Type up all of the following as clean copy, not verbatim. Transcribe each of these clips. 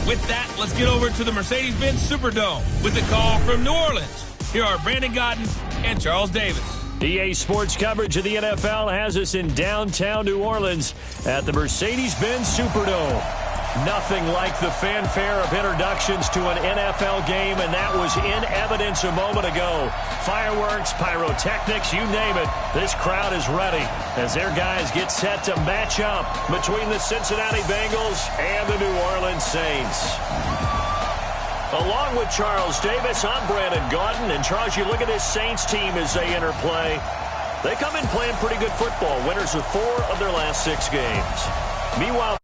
With that, let's get over to the Mercedes-Benz Superdome with a call from New Orleans. Here are Brandon Godden and Charles Davis. EA Sports coverage of the NFL has us in downtown New Orleans at the Mercedes-Benz Superdome. Nothing like the fanfare of introductions to an NFL game, and that was in evidence a moment ago. Fireworks, pyrotechnics, you name it. This crowd is ready as their guys get set to match up between the Cincinnati Bengals and the New Orleans Saints. Along with Charles Davis, I'm Brandon Godden. And, Charles, you look at this Saints team as they enter play. They come in playing pretty good football, winners of 4 of their last 6 games. Meanwhile,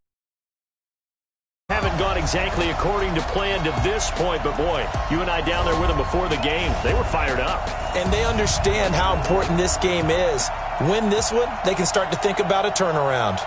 haven't gone exactly according to plan to this point, but boy, you and I down there with them before the game, they were fired up. And they understand how important this game is. Win this one, they can start to think about a turnaround.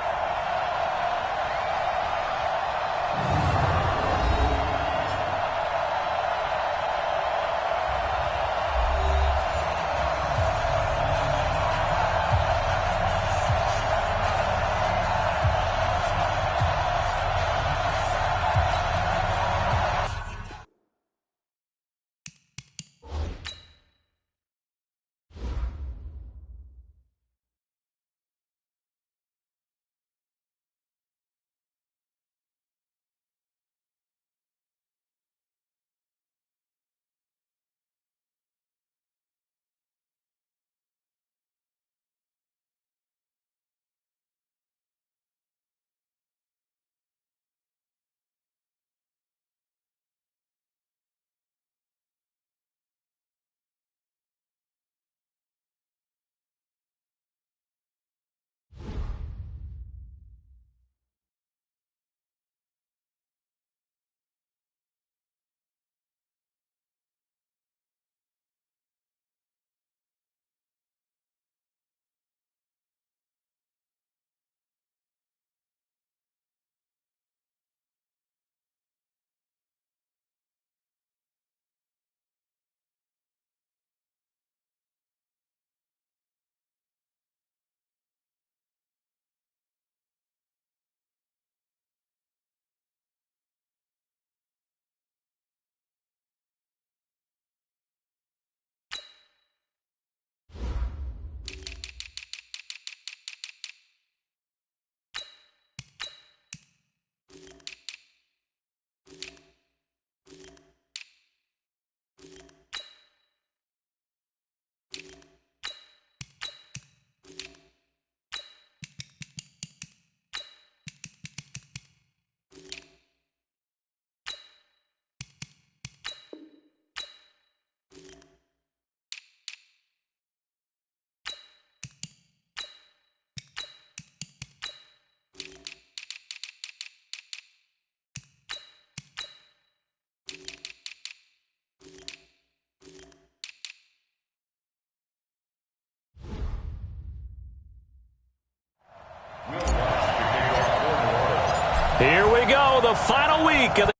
Here we go, the final week of the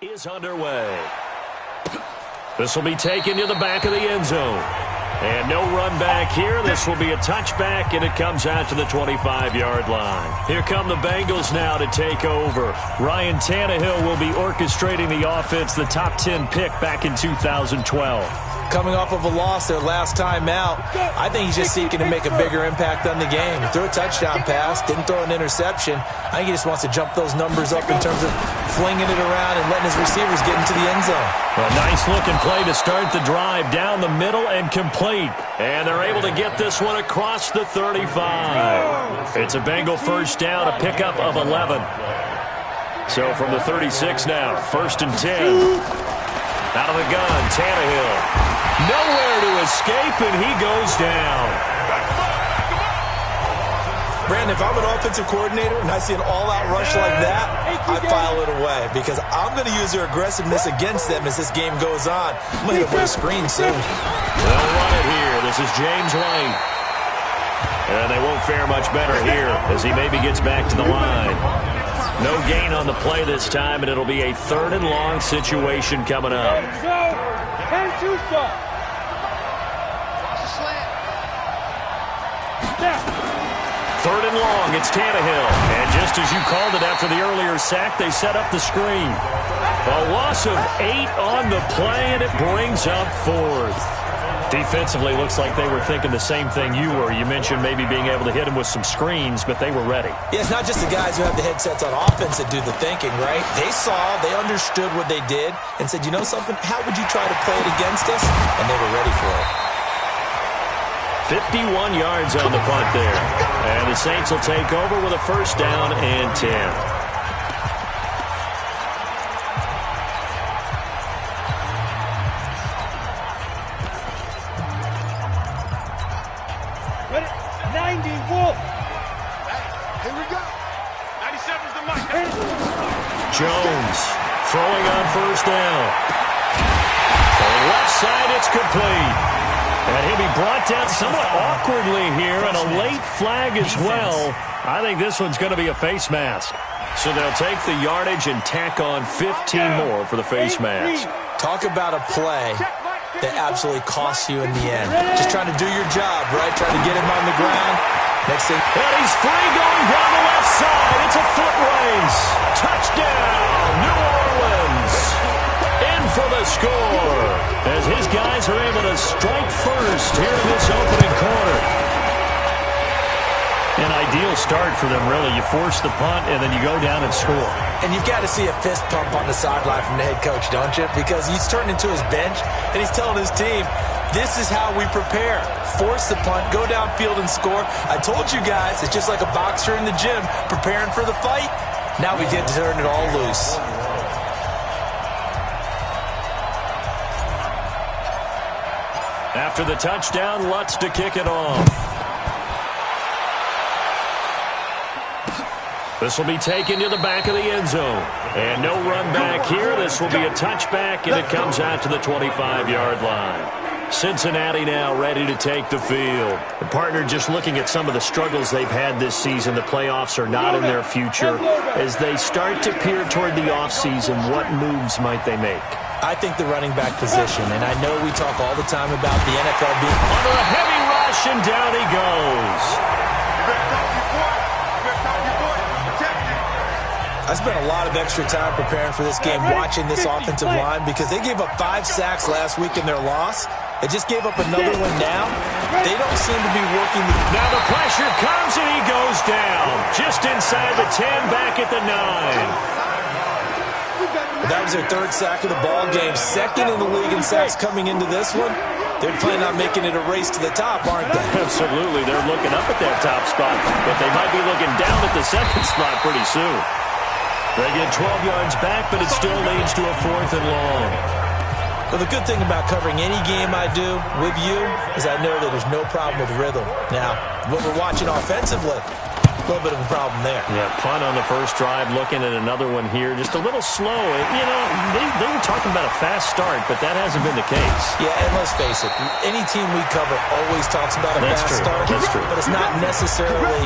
is underway. This will be taken to the back of the end zone. And no run back here. This will be a touchback, and it comes out to the 25-yard line. Here come the Bengals now to take over. Ryan Tannehill will be orchestrating the offense, the top 10 pick back in 2012. Coming off of a loss their last time out, I think he's just seeking to make a bigger impact on the game. He threw a touchdown pass, didn't throw an interception. I think he just wants to jump those numbers up in terms of flinging it around and letting his receivers get into the end zone. A nice-looking play to start the drive down the middle and complete. And they're able to get this one across the 35. It's a Bengal first down, a pickup of 11. So from the 36 now, 1st and 10. Out of the gun, Tannehill. Nowhere to escape, and he goes down. Brandon, if I'm an offensive coordinator and I see an all-out rush like that, I file it away because I'm going to use their aggressiveness against them as this game goes on. I'm going to hit a screen soon. They'll run it here. This is James White. And they won't fare much better here as he maybe gets back to the line. No gain on the play this time, and it'll be a 3rd and long situation coming up. Third and long, it's Tannehill. And just as you called it after the earlier sack, they set up the screen. A loss of 8 on the play, and it brings up 4th. Defensively, looks like they were thinking the same thing you were. You mentioned maybe being able to hit them with some screens, but they were ready. Yeah, it's not just the guys who have the headsets on offense that do the thinking, right? They saw, they understood what they did, and said, you know something, how would you try to play it against us? And they were ready for it. 51 yards on the punt there. And the Saints will take over with a 1st down and 10. Jones throwing on 1st down. On the left side, it's complete. And he'll be brought down somewhat awkwardly here, and a late flag as well. I think this one's going to be a face mask. So they'll take the yardage and tack on 15 more for the face mask. Talk about a play that absolutely costs you in the end. Just trying to do your job, right? Trying to get him on the ground. Next thing, and he's free going down the left side. It's a foot race. Touchdown, New Orleans. In for the score as his guys are able to strike first here in this opening quarter. An ideal start for them, really. You force the punt, and then you go down and score. And you've got to see a fist pump on the sideline from the head coach, don't you? Because he's turned into his bench, and he's telling his team, this is how we prepare. Force the punt, go downfield and score. I told you guys, it's just like a boxer in the gym preparing for the fight. Now we get to turn it all loose. After the touchdown, Lutz to kick it off. This will be taken to the back of the end zone. And no run back here. This will be a touchback, and it comes out to the 25-yard line. Cincinnati now ready to take the field. The partner just looking at some of the struggles they've had this season. The playoffs are not in their future. As they start to peer toward the offseason, what moves might they make? I think the running back position, and I know we talk all the time about the NFL being under a heavy rush, and down he goes. I spent a lot of extra time preparing for this game, watching this offensive line, because they gave up 5 sacks last week in their loss. They just gave up another one now. They don't seem to be working. Now the pressure comes, and he goes down. Just inside the 10, back at the 9. That was their 3rd sack of the ball game. 2nd in the league in sacks coming into this one. They're planning on making it a race to the top, aren't they? Absolutely. They're looking up at that top spot, but they might be looking down at the 2nd spot pretty soon. They get 12 yards back, but it still leads to a 4th and long. Well, the good thing about covering any game I do with you is I know that there's no problem with rhythm. Now, what we're watching offensively, a little bit of a problem there. Yeah, punt on the first drive, looking at another one here. Just a little slow. You know, they were talking about a fast start, but that hasn't been the case. Yeah, and let's face it, any team we cover always talks about a fast start. That's true. But it's not necessarily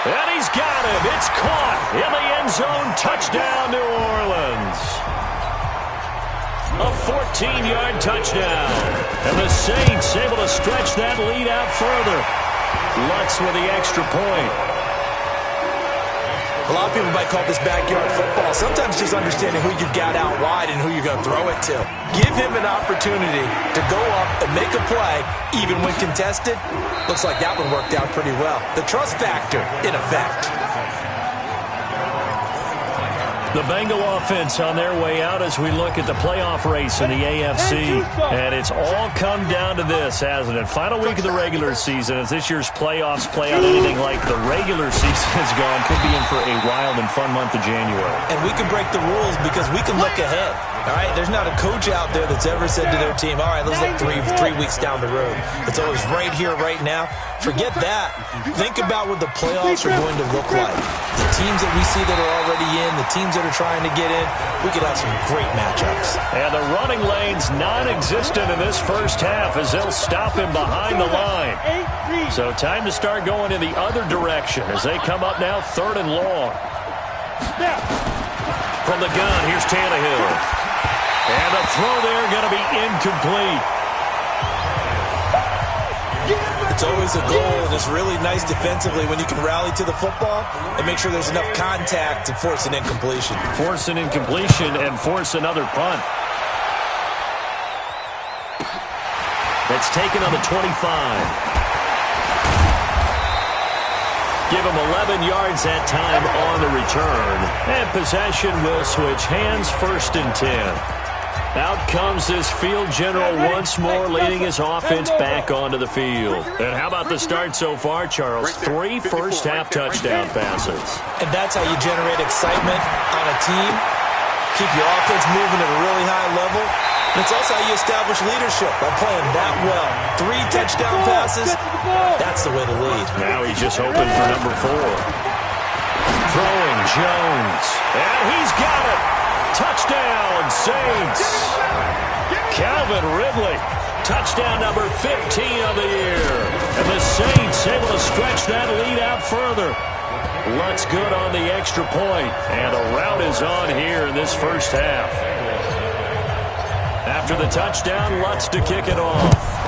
And he's got him. It's caught in the end zone. Touchdown, New Orleans. A 14-yard touchdown. And the Saints able to stretch that lead out further. Lutz with the extra point. A lot of people might call this backyard football. Sometimes just understanding who you've got out wide and who you're going to throw it to. Give him an opportunity to go up and make a play, even when contested. Looks like that one worked out pretty well. The trust factor, in effect. The Bengal offense on their way out as we look at the playoff race in the AFC. And it's all come down to this, hasn't it? Final week of the regular season. As this year's playoffs play out anything like the regular season has gone, could be in for a wild and fun month of January. And we can break the rules because we can look ahead. All right, there's not a coach out there that's ever said to their team, all right, let's look three weeks down the road. It's always right here, right now. Forget that. Think about what the playoffs are going to look like. The teams that we see that are already in, the teams that are trying to get in, we could have some great matchups. And the running lane's non-existent in this first half as they'll stop him behind the line. So time to start going in the other direction as they come up now 3rd and long. From the gun, here's Tannehill. And the throw there going to be incomplete. It's always a goal, and it's really nice defensively when you can rally to the football and make sure there's enough contact to force an incompletion. Force an incompletion and force another punt. It's taken on the 25. Give him 11 yards that time on the return. And possession will switch hands, 1st and 10. Out comes this field general once more, leading his offense back onto the field. And how about the start so far, Charles? 3 first-half touchdown passes. And that's how you generate excitement on a team, keep your offense moving at a really high level. And it's also how you establish leadership by playing that well. 3 touchdown passes, that's the way to lead. Now he's just hoping for number 4. Throwing Jones. And he's got it. Touchdown, Saints. Calvin Ridley. Touchdown number 15 of the year. And the Saints able to stretch that lead out further. Lutz good on the extra point. And a rout is on here in this first half. After the touchdown, Lutz to kick it off.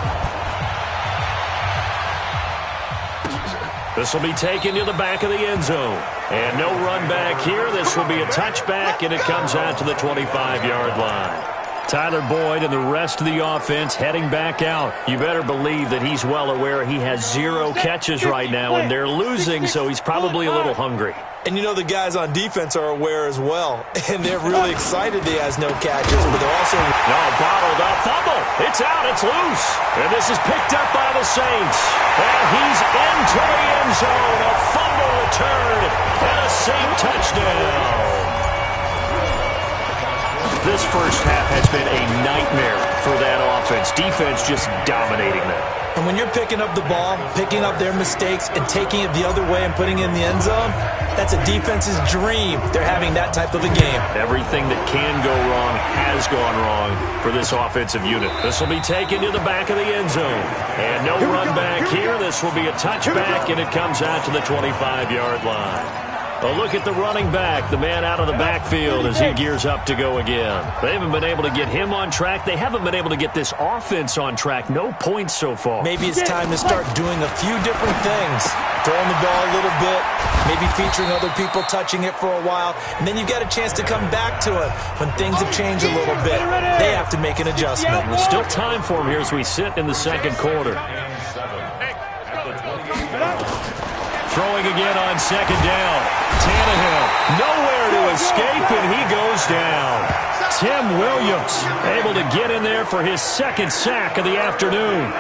This will be taken to the back of the end zone. And no run back here. This will be a touchback, and it comes out to the 25-yard line. Tyler Boyd and the rest of the offense heading back out. You better believe that he's well aware he has 0 catches right now, and they're losing, so he's probably a little hungry. And you know the guys on defense are aware as well. And they're really excited he has no catches, but they're also... No, bottled up. Fumble. It's out. It's loose. And this is picked up by the Saints. And he's into the end zone. A fumble return and a Saint touchdown. This first half has been a nightmare for that offense. Defense just dominating them. And when you're picking up the ball, picking up their mistakes, and taking it the other way and putting it in the end zone, that's a defense's dream. They're having that type of a game. Everything that can go wrong has gone wrong for this offensive unit. This will be taken to the back of the end zone. And no run back here. This will be a touchback, and it comes out to the 25-yard line. A look at the running back, the man out of the backfield as he gears up to go again. They haven't been able to get him on track. They haven't been able to get this offense on track. No points so far. Maybe it's time to start doing a few different things. Throwing the ball a little bit, maybe featuring other people touching it for a while, and then you've got a chance to come back to it when things have changed a little bit. They have to make an adjustment. There's still time for him here as we sit in the second quarter. Throwing again on second down. Tannehill nowhere to escape, and he goes down. Tim Williams able to get in there for his 2nd sack of the afternoon.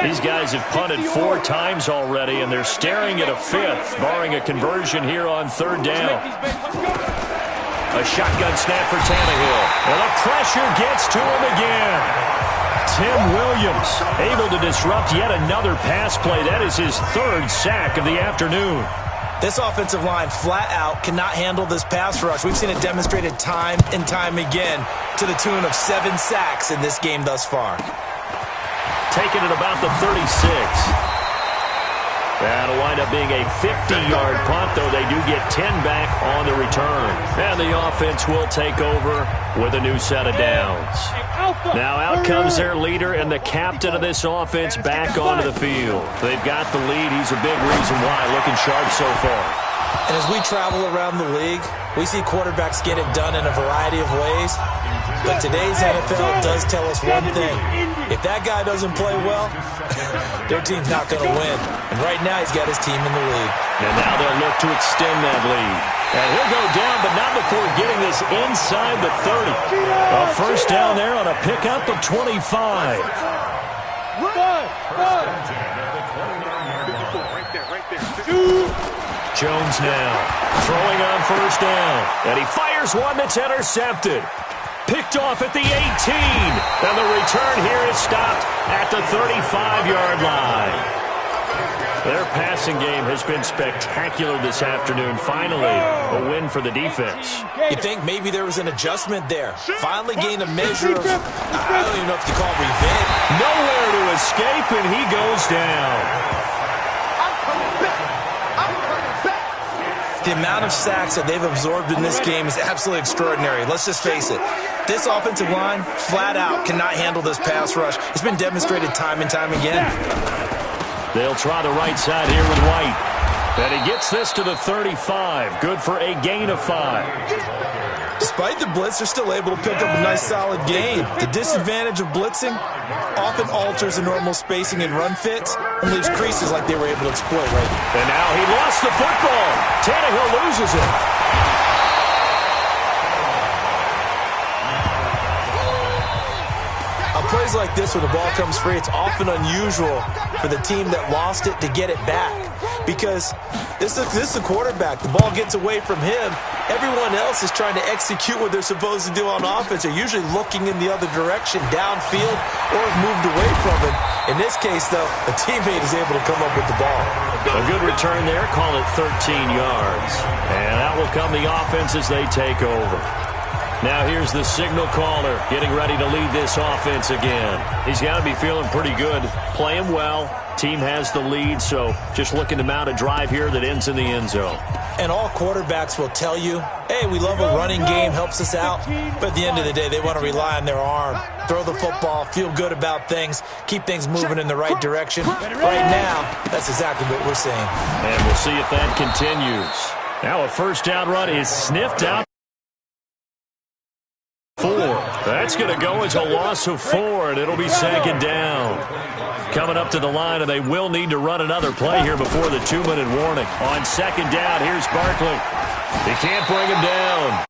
These guys have punted 4 times already, and they're staring at a 5th, barring a conversion here on 3rd down. A shotgun snap for Tannehill. And the pressure gets to him again. Tim Williams able to disrupt yet another pass play. That is his 3rd sack of the afternoon. This offensive line flat out cannot handle this pass rush. We've seen it demonstrated time and time again to the tune of 7 sacks in this game thus far. Taken at about the 36. That'll wind up being a 50-yard punt, though they do get 10 back on the return. And the offense will take over with a new set of downs. Now out comes their leader and the captain of this offense back onto the field. They've got the lead. He's a big reason why. Looking sharp so far. And as we travel around the league, we see quarterbacks get it done in a variety of ways. But today's NFL does tell us one thing. If that guy doesn't play well, their team's not going to win. And right now he's got his team in the lead. And now they'll look to extend that lead. And he'll go down, but not before getting this inside the 30. A first down there on a pickup of 25. Jones now throwing on first down. And he fires one that's intercepted. Picked off at the 18. And the return here is stopped at the 35-yard line. Their passing game has been spectacular this afternoon. Finally, a win for the defense. You think maybe there was an adjustment there. Finally gained a measure of, I don't even know if you call it revenge. Nowhere to escape, and he goes down. The amount of sacks that they've absorbed in this game is absolutely extraordinary. Let's just face it. This offensive line, flat out, cannot handle this pass rush. It's been demonstrated time and time again. They'll try the right side here with White. And he gets this to the 35. Good for a gain of 5. Despite the blitz, they're still able to pick up a nice, solid gain. The disadvantage of blitzing often alters the normal spacing and run fits and leaves creases like they were able to exploit right now. And now he lost the football. Tannehill loses it. On plays like this where the ball comes free, it's often unusual for the team that lost it to get it back. Because this is the quarterback. The ball gets away from him. Everyone else is trying to execute what they're supposed to do on offense. They're usually looking in the other direction, downfield, or have moved away from him. In this case, though, a teammate is able to come up with the ball. A good return there. Call it 13 yards. And that will come the offense as they take over. Now here's the signal caller getting ready to lead this offense again. He's got to be feeling pretty good, playing well. Team has the lead, so just looking to mount a drive here that ends in the end zone. And all quarterbacks will tell you, hey, we love a running game, helps us out. But at the end of the day, they want to rely on their arm. Throw the football, feel good about things, keep things moving in the right direction. Right now, that's exactly what we're seeing. And we'll see if that continues. Now a first down run is sniffed out. 4. That's going to go as a loss of 4, and it'll be second down. Coming up to the line, and they will need to run another play here before the 2-minute warning. On second down, here's Barkley. He can't bring him down.